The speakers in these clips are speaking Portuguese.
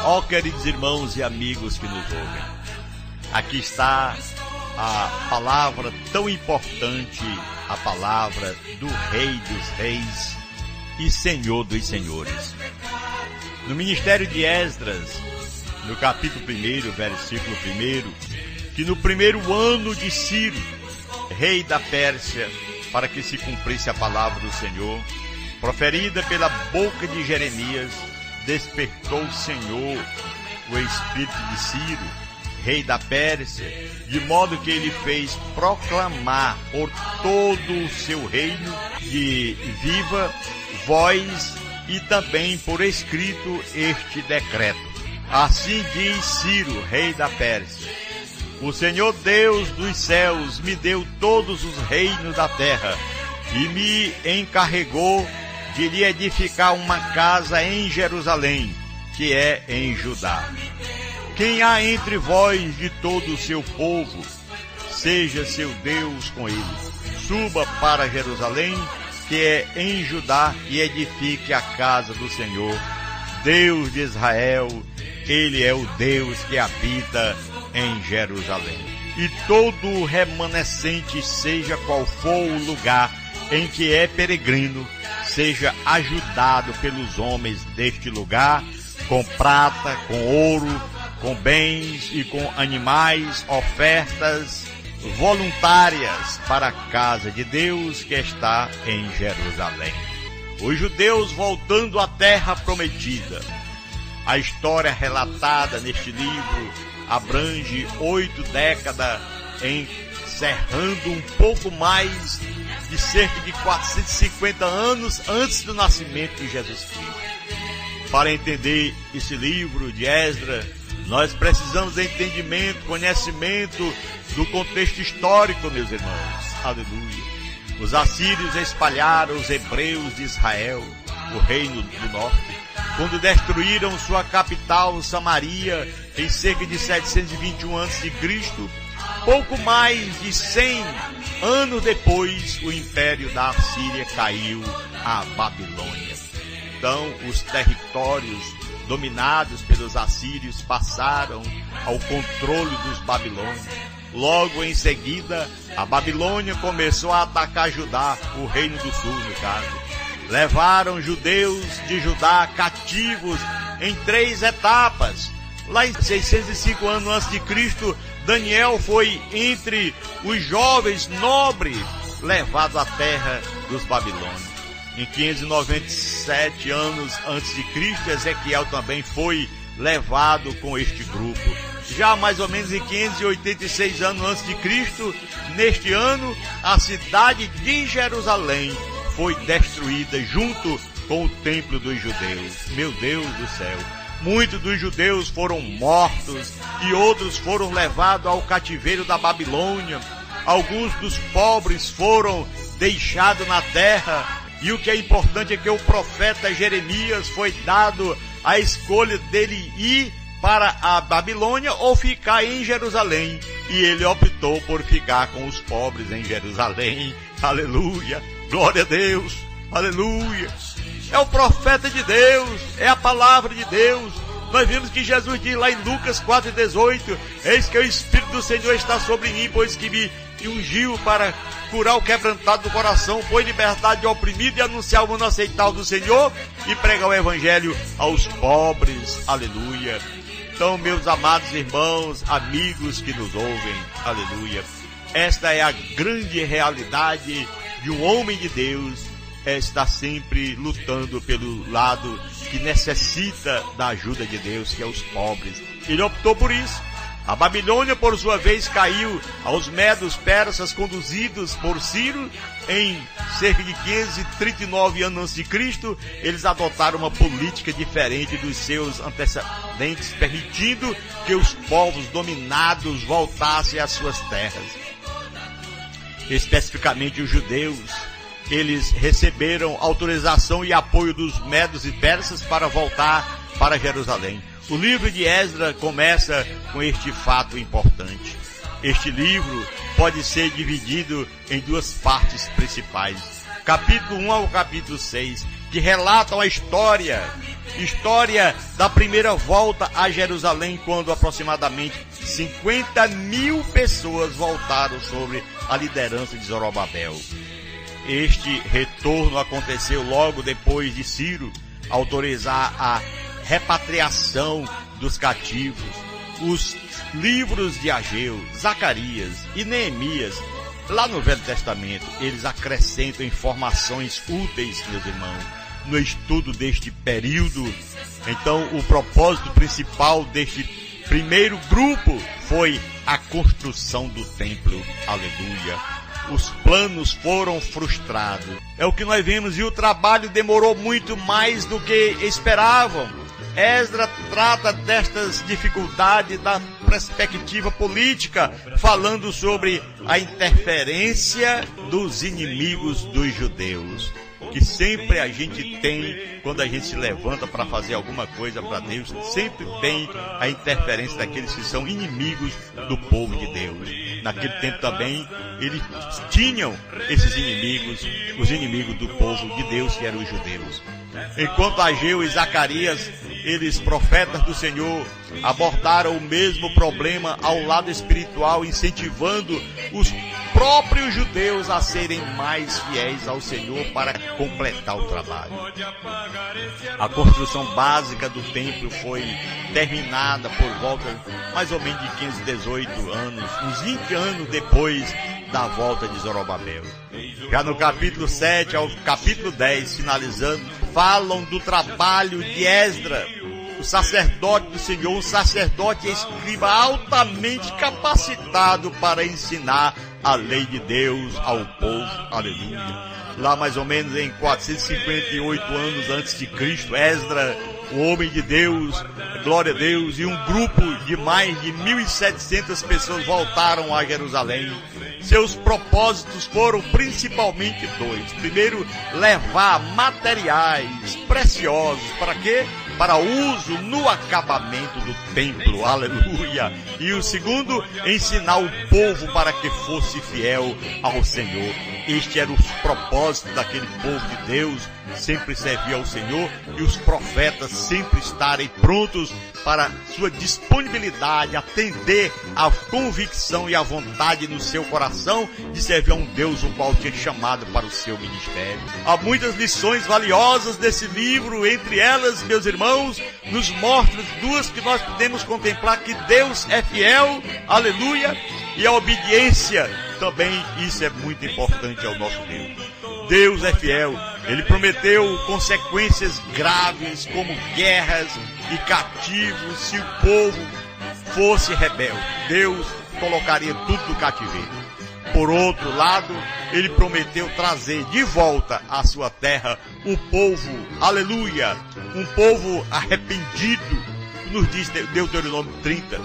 Ó, queridos irmãos e amigos que nos ouvem, aqui está a palavra tão importante, a palavra do Rei dos Reis e Senhor dos Senhores. No ministério de Esdras, no capítulo 1, versículo 1, que no primeiro ano de Ciro, rei da Pérsia, para que se cumprisse a palavra do Senhor, proferida pela boca de Jeremias, despertou o Senhor o espírito de Ciro, rei da Pérsia, de modo que ele fez proclamar por todo o seu reino de viva voz e também por escrito este decreto. Assim diz Ciro, rei da Pérsia: o Senhor Deus dos céus me deu todos os reinos da terra e me encarregou de lhe edificar uma casa em Jerusalém, que é em Judá. Quem há entre vós de todo o seu povo, seja seu Deus com ele. Suba para Jerusalém, que é em Judá, e edifique a casa do Senhor, Deus de Israel. Ele é o Deus que habita em Jerusalém. E todo o remanescente, seja qual for o lugar em que é peregrino, seja ajudado pelos homens deste lugar, com prata, com ouro, com bens e com animais, ofertas voluntárias para a casa de Deus que está em Jerusalém. Os judeus voltando à terra prometida. A história relatada neste livro abrange 8 décadas, encerrando um pouco mais de cerca de 450 anos antes do nascimento de Jesus Cristo. Para entender esse livro de Esdras, nós precisamos de entendimento, conhecimento do contexto histórico, meus irmãos. Aleluia. Os assírios espalharam os hebreus de Israel, o reino do norte, quando destruíram sua capital, Samaria, em cerca de 721 a.C., pouco mais de 100 anos depois, o império da Assíria caiu à Babilônia. Então, os territórios dominados pelos assírios passaram ao controle dos babilônios. Logo em seguida, a Babilônia começou a atacar Judá, o reino do sul, no caso. Levaram judeus de Judá cativos em 3 etapas. Lá em 605 anos antes de Cristo, Daniel foi entre os jovens nobres levados à terra dos babilônios. Em 597 anos antes de Cristo, Ezequiel também foi levado com este grupo. Já mais ou menos em 586 anos antes de Cristo, neste ano, a cidade de Jerusalém foi destruída junto com o templo dos judeus. Meu Deus do céu! Muitos dos judeus foram mortos e outros foram levados ao cativeiro da Babilônia. Alguns dos pobres foram deixados na terra. E o que é importante é que o profeta Jeremias foi dado a escolha dele ir para a Babilônia ou ficar em Jerusalém. E ele optou por ficar com os pobres em Jerusalém. Aleluia! Glória a Deus! Aleluia! É o profeta de Deus, é a palavra de Deus. Nós vimos que Jesus diz lá em Lucas 4,18: eis que o Espírito do Senhor está sobre mim, pois que me ungiu para curar o quebrantado do coração, pôr liberdade ao oprimido e anunciar o ano aceitável do Senhor e pregar o evangelho aos pobres. Aleluia. Então, meus amados irmãos, amigos que nos ouvem, aleluia, esta é a grande realidade de um homem de Deus, está sempre lutando pelo lado que necessita da ajuda de Deus, que é os pobres. Ele optou por isso. A Babilônia, por sua vez, caiu aos medos persas conduzidos por Ciro. Em cerca de 539 anos antes de Cristo, eles adotaram uma política diferente dos seus antecedentes, permitindo que os povos dominados voltassem às suas terras. Especificamente os judeus, eles receberam autorização e apoio dos medos e persas para voltar para Jerusalém. O livro de Esdras começa com este fato importante. Este livro pode ser dividido em 2 partes principais. Capítulo 1 ao capítulo 6, que relatam a história da primeira volta a Jerusalém, quando aproximadamente 50 mil pessoas voltaram sobre a liderança de Zorobabel. Este retorno aconteceu logo depois de Ciro autorizar a repatriação dos cativos. Os livros de Ageu, Zacarias e Neemias, lá no Velho Testamento, eles acrescentam informações úteis, meus irmãos, no estudo deste período. Então, o propósito principal deste primeiro grupo foi a construção do templo. Aleluia! Os planos foram frustrados. É o que nós vemos, e o trabalho demorou muito mais do que esperavam. Esdras trata destas dificuldades da perspectiva política, falando sobre a interferência dos inimigos dos judeus, que sempre a gente tem quando a gente se levanta para fazer alguma coisa para Deus. Sempre tem a interferência daqueles que são inimigos do povo de Deus. Naquele tempo também eles tinham esses inimigos, os inimigos do povo de Deus, que eram os judeus. Enquanto Ageu e Zacarias, eles, profetas do Senhor, abordaram o mesmo problema ao lado espiritual, incentivando os próprios judeus a serem mais fiéis ao Senhor para completar o trabalho. A construção básica do templo foi terminada por volta mais ou menos de 518 anos, uns 20 anos depois da volta de Zorobabel. Já no capítulo 7 ao capítulo 10, finalizando, falam do trabalho de Esdras, o sacerdote do Senhor, um sacerdote e escriba altamente capacitado para ensinar a lei de Deus ao povo. Aleluia! Lá mais ou menos em 458 anos antes de Cristo, Esdras, o homem de Deus, glória a Deus, e um grupo de mais de 1.700 pessoas voltaram a Jerusalém. Seus propósitos foram principalmente dois. Primeiro, levar materiais preciosos. Para quê? Para uso no acabamento do templo. Aleluia! E o segundo, ensinar o povo para que fosse fiel ao Senhor. Este era o propósito daquele povo de Deus, sempre servir ao Senhor, e os profetas sempre estarem prontos para sua disponibilidade, atender à convicção e à vontade no seu coração de servir a um Deus o qual tinha chamado para o seu ministério. Há muitas lições valiosas desse livro, entre elas, meus irmãos, nos mostra duas que nós podemos contemplar: que Deus é fiel, aleluia, e a obediência também. Isso é muito importante ao nosso Deus. Deus é fiel. Ele prometeu consequências graves como guerras e cativos se o povo fosse rebelde. Deus colocaria tudo no cativeiro. Por outro lado, ele prometeu trazer de volta à sua terra o povo, aleluia, um povo arrependido, nos diz Deuteronômio 30.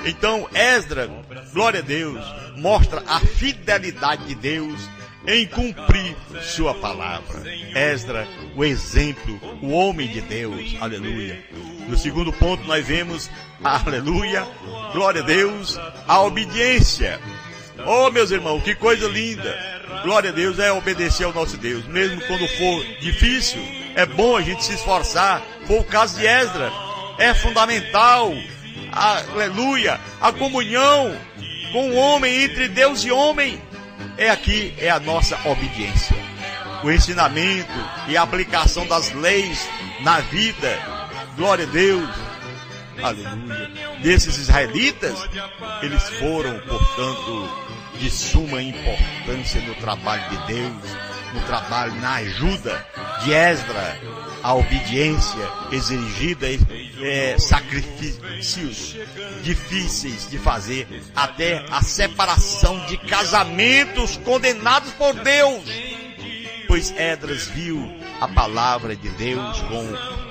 Então, Esdras, glória a Deus, mostra a fidelidade de Deus em cumprir sua palavra. Esdras, o exemplo, o homem de Deus, aleluia. No segundo ponto nós vemos, aleluia, glória a Deus, a obediência. Oh, meus irmãos, que coisa linda! Glória a Deus é obedecer ao nosso Deus, mesmo quando for difícil. É bom a gente se esforçar. Foi o caso de Esdras. É fundamental, aleluia, a comunhão com o homem, entre Deus e homem. É a nossa obediência. O ensinamento e a aplicação das leis na vida. Glória a Deus. Aleluia. Desses israelitas, eles foram, portanto, de suma importância no trabalho de Deus, no trabalho, na ajuda de Esdras. A obediência exigida, sacrifícios difíceis de fazer, até a separação de casamentos condenados por Deus. Pois Esdras viu a palavra de Deus com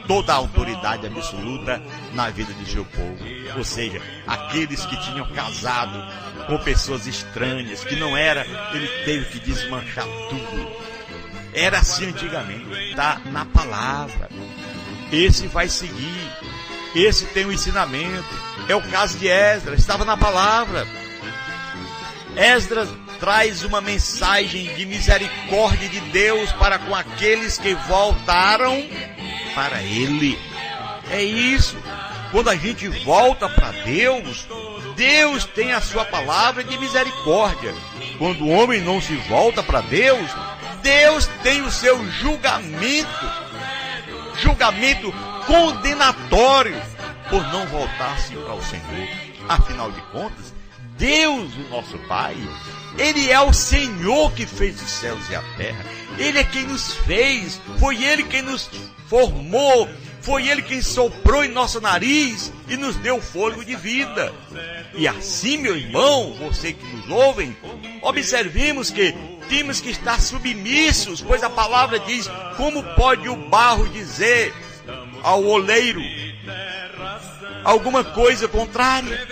toda a autoridade absoluta na vida de seu povo. Ou seja, aqueles que tinham casado com pessoas estranhas, que não era, ele teve que desmanchar tudo. Era assim antigamente, está na palavra. Esse vai seguir, esse tem um ensinamento. É o caso de Esdras, estava na palavra. Esdras traz uma mensagem de misericórdia de Deus para com aqueles que voltaram para Ele. É isso. Quando a gente volta para Deus, Deus tem a sua palavra de misericórdia. Quando o homem não se volta para Deus, Deus tem o seu julgamento condenatório por não voltar-se para o Senhor. Afinal de contas, Deus, o nosso Pai, Ele é o Senhor que fez os céus e a terra. Ele é quem nos fez, foi Ele quem nos formou, foi Ele quem soprou em nosso nariz e nos deu fôlego de vida. E assim, meu irmão, você que nos ouve, observemos que temos que estar submissos, pois a palavra diz: como pode o barro dizer ao oleiro alguma coisa contrária?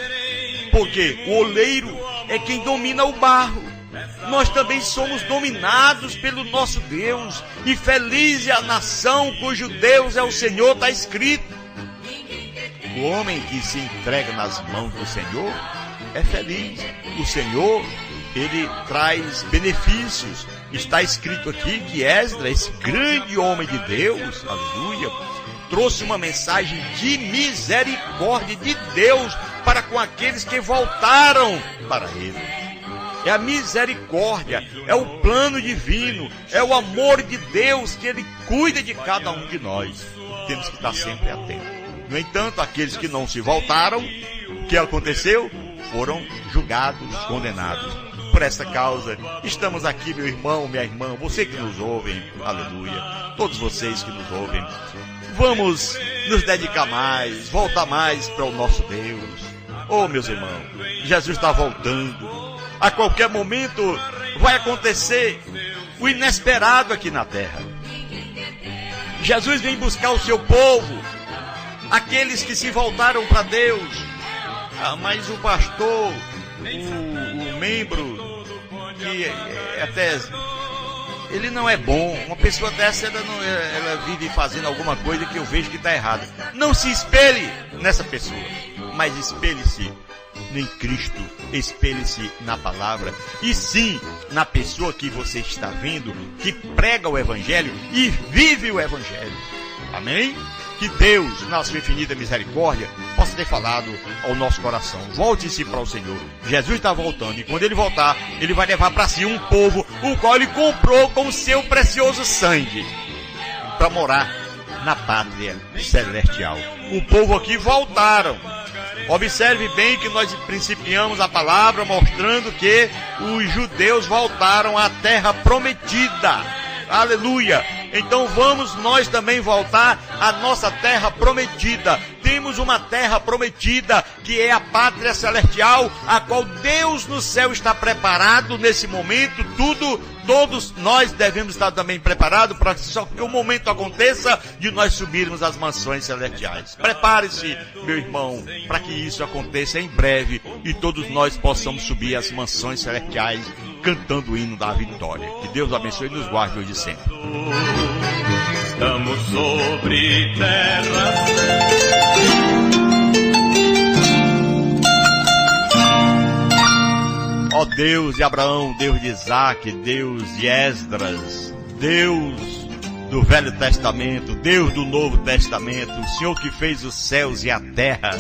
Porque o oleiro é quem domina o barro. Nós também somos dominados pelo nosso Deus. E feliz é a nação cujo Deus é o Senhor, está escrito. O homem que se entrega nas mãos do Senhor é feliz. O Senhor, Ele traz benefícios. Está escrito aqui que Esdras, esse grande homem de Deus, aleluia, trouxe uma mensagem de misericórdia de Deus para com aqueles que voltaram para Ele. É a misericórdia, é o plano divino, é o amor de Deus que Ele cuida de cada um de nós. Temos que estar sempre atentos. No entanto, aqueles que não se voltaram, o que aconteceu? Foram julgados, condenados. Por esta causa, estamos aqui, meu irmão, minha irmã, você que nos ouve, aleluia, todos vocês que nos ouvem, vamos nos dedicar mais, voltar mais para o nosso Deus. Oh, meus irmãos, Jesus está voltando. A qualquer momento vai acontecer o inesperado aqui na terra. Jesus vem buscar o seu povo, aqueles que se voltaram para Deus. Mas o pastor, o membro, que até ele não é bom. Uma pessoa dessa, ela vive fazendo alguma coisa que eu vejo que está errada. Não se espelhe nessa pessoa, mas espelhe-se em Cristo, espelhe-se na palavra, e sim na pessoa que você está vendo, que prega o Evangelho e vive o Evangelho. Amém? Que Deus, na sua infinita misericórdia, possa ter falado ao nosso coração. Volte-se para o Senhor. Jesus está voltando, e quando Ele voltar, Ele vai levar para si um povo, o qual Ele comprou com o seu precioso sangue, para morar na pátria celestial. O povo aqui voltaram. Observe bem que nós principiamos a palavra mostrando que os judeus voltaram à terra prometida. Aleluia! Então vamos nós também voltar à nossa terra prometida. Temos uma terra prometida, que é a pátria celestial, a qual Deus no céu está preparado nesse momento. Todos nós devemos estar também preparados para que só que o momento aconteça de nós subirmos às mansões celestiais. Prepare-se, meu irmão, para que isso aconteça em breve e todos nós possamos subir às mansões celestiais cantando o hino da vitória. Que Deus abençoe e nos guarde hoje e sempre. Estamos sobre terra. Ó Deus de Abraão, Deus de Isaac, Deus de Esdras, Deus do Velho Testamento, Deus do Novo Testamento, o Senhor que fez os céus e a terra.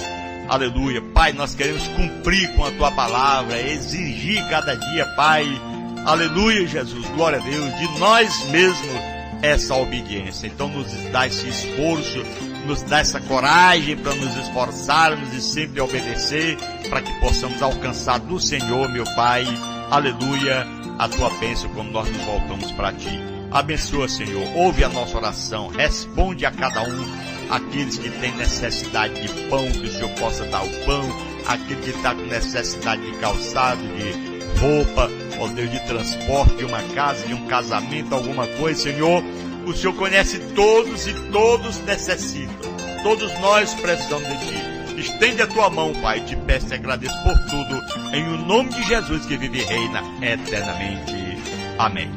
Aleluia. Pai, nós queremos cumprir com a Tua palavra, exigir cada dia, Pai. Aleluia, Jesus, glória a Deus, de nós mesmos essa obediência. Então nos dá esse esforço, nos dá essa coragem para nos esforçarmos e sempre obedecer, para que possamos alcançar do Senhor, meu Pai, aleluia, a Tua bênção quando nós nos voltamos para Ti. Abençoa, Senhor, ouve a nossa oração, responde a cada um, aqueles que têm necessidade de pão, que o Senhor possa dar o pão, aquele que está com necessidade de calçado, de roupa, ó Deus, de transporte, de uma casa, de um casamento, alguma coisa, Senhor, o Senhor conhece todos e todos necessitam. Todos nós precisamos de Ti. Estende a Tua mão, Pai, te peço e agradeço por tudo, em o nome de Jesus que vive e reina eternamente. Amém.